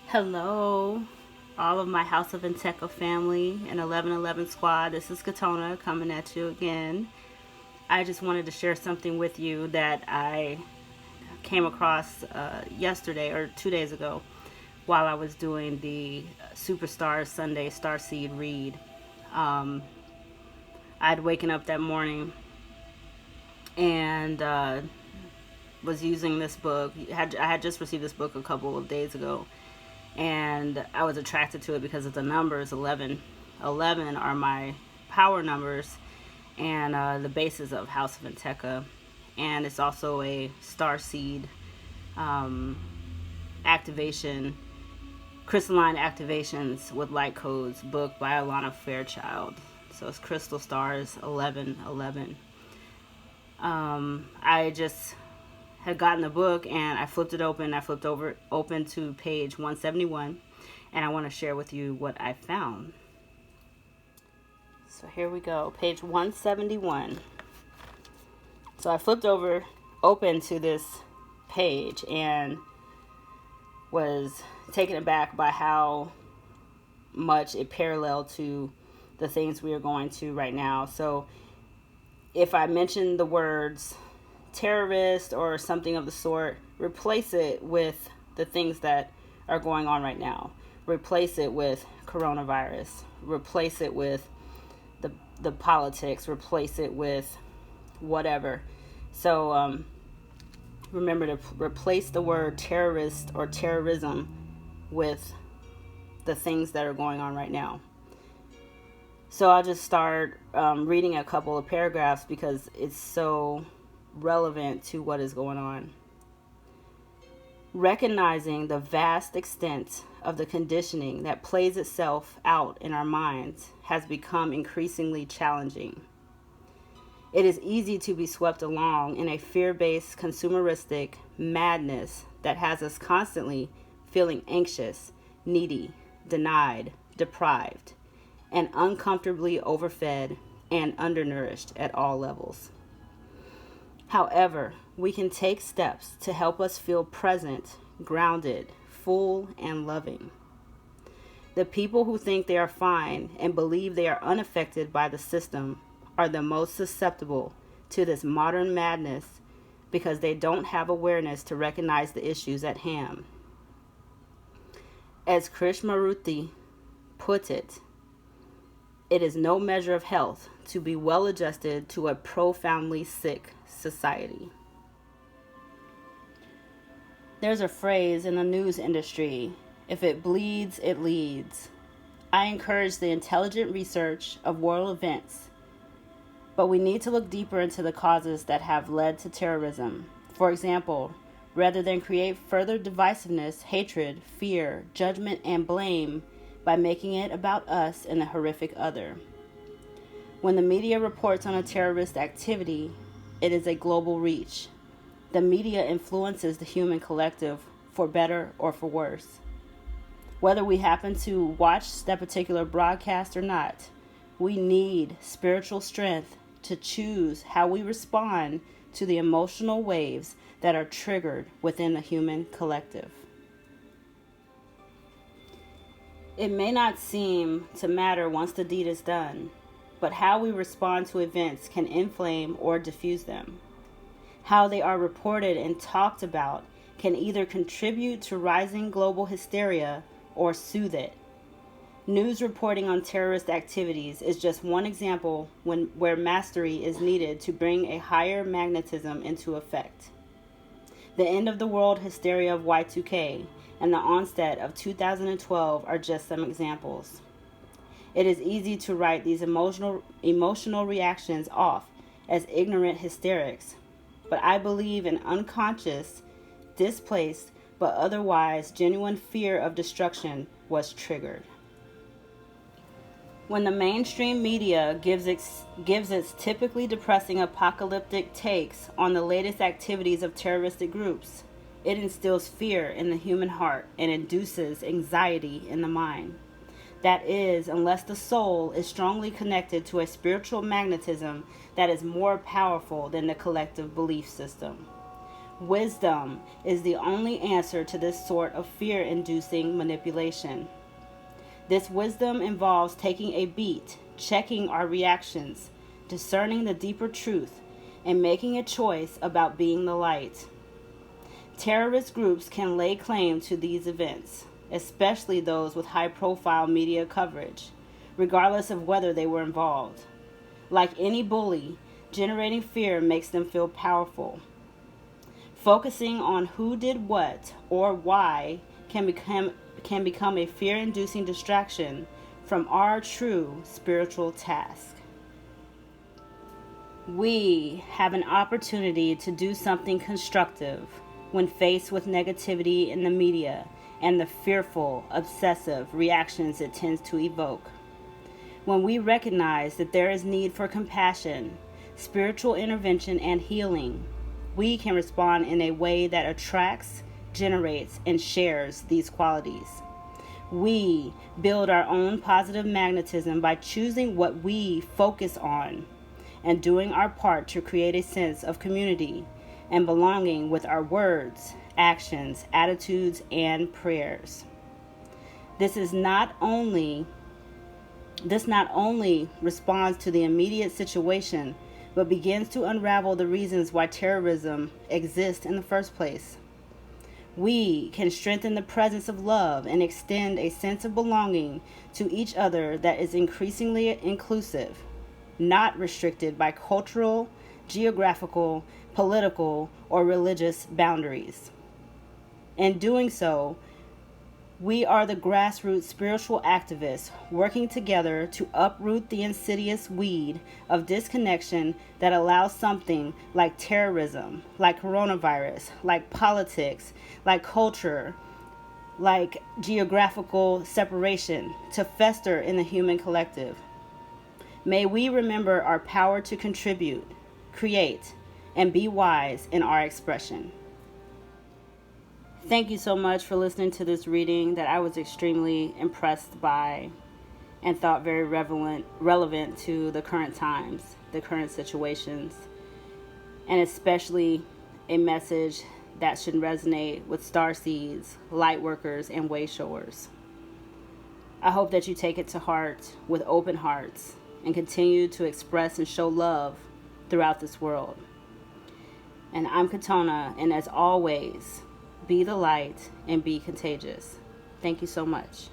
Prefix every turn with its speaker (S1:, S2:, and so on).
S1: Hello, all of my House of NteKKah family and 1111 squad. This is Kahtonna coming at you again. I just wanted to share something with you that I came across yesterday or 2 days ago while I was doing the Superstars Sunday StarSeed read. I'd waken up that morning and was using this book. I had just received this book a couple of days ago, and I was attracted to it because of the numbers 11. 11 are my power numbers and the basis of House of NteKKah. And it's also a star seed activation, crystalline activations with light codes book by Alana Fairchild. So it's Crystal Stars 1111. I just had gotten the book and I flipped it open. I flipped open to page 171, and I want to share with you what I found. So here we go, page 171. So I flipped open to this page and was taken aback by how much it paralleled to the things we are going to right now. So if I mention the words terrorist or something of the sort, replace it with the things that are going on right now. Replace it with coronavirus. Replace it with the politics. Replace it with whatever. So remember to replace the word terrorist or terrorism with the things that are going on right now. So I'll just start reading a couple of paragraphs because it's so relevant to what is going on. Recognizing the vast extent of the conditioning that plays itself out in our minds has become increasingly challenging. It is easy to be swept along in a fear-based consumeristic madness that has us constantly feeling anxious, needy, denied, deprived, and uncomfortably overfed and undernourished at all levels. However, we can take steps to help us feel present, grounded, full, and loving. The people who think they are fine and believe they are unaffected by the system are the most susceptible to this modern madness because they don't have awareness to recognize the issues at hand. As Krishnamurti put it, it is no measure of health to be well adjusted to a profoundly sick society. There's a phrase in the news industry, if it bleeds, it leads. I encourage the intelligent research of world events, but we need to look deeper into the causes that have led to terrorism. For example, rather than create further divisiveness, hatred, fear, judgment, and blame by making it about us and the horrific other. When the media reports on a terrorist activity, it is a global reach. The media influences the human collective for better or for worse. Whether we happen to watch that particular broadcast or not, we need spiritual strength to choose how we respond to the emotional waves that are triggered within the human collective. It may not seem to matter once the deed is done, but how we respond to events can inflame or diffuse them. How they are reported and talked about can either contribute to rising global hysteria or soothe it. News reporting on terrorist activities is just one example where mastery is needed to bring a higher magnetism into effect. The end of the world hysteria of Y2K and the onset of 2012 are just some examples. It is easy to write these emotional reactions off as ignorant hysterics, but I believe an unconscious, displaced, but otherwise genuine fear of destruction was triggered. When the mainstream media gives its typically depressing apocalyptic takes on the latest activities of terroristic groups, it instills fear in the human heart and induces anxiety in the mind. That is, unless the soul is strongly connected to a spiritual magnetism that is more powerful than the collective belief system. Wisdom is the only answer to this sort of fear-inducing manipulation. This wisdom involves taking a beat, checking our reactions, discerning the deeper truth, and making a choice about being the light. Terrorist groups can lay claim to these events, especially those with high-profile media coverage, regardless of whether they were involved. Like any bully, generating fear makes them feel powerful. Focusing on who did what or why can become a fear-inducing distraction from our true spiritual task. We have an opportunity to do something constructive when faced with negativity in the media and the fearful, obsessive reactions it tends to evoke. When we recognize that there is need for compassion, spiritual intervention, and healing, we can respond in a way that attracts, generates, and shares these qualities. We build our own positive magnetism by choosing what we focus on and doing our part to create a sense of community and belonging with our words, actions, attitudes, and prayers. This not only responds to the immediate situation, but begins to unravel the reasons why terrorism exists in the first place. We can strengthen the presence of love and extend a sense of belonging to each other that is increasingly inclusive, not restricted by cultural, geographical, political, or religious boundaries. In doing so, we are the grassroots spiritual activists working together to uproot the insidious weed of disconnection that allows something like terrorism, like coronavirus, like politics, like culture, like geographical separation to fester in the human collective. May we remember our power to contribute, create, and be wise in our expression. Thank you so much for listening to this reading that I was extremely impressed by and thought very relevant to the current times, the current situations, and especially a message that should resonate with StarSeeds, light workers, and way showers. I hope that you take it to heart with open hearts and continue to express and show love throughout this world. And I'm Kahtonna, and as always, be the light and be contagious. Thank you so much.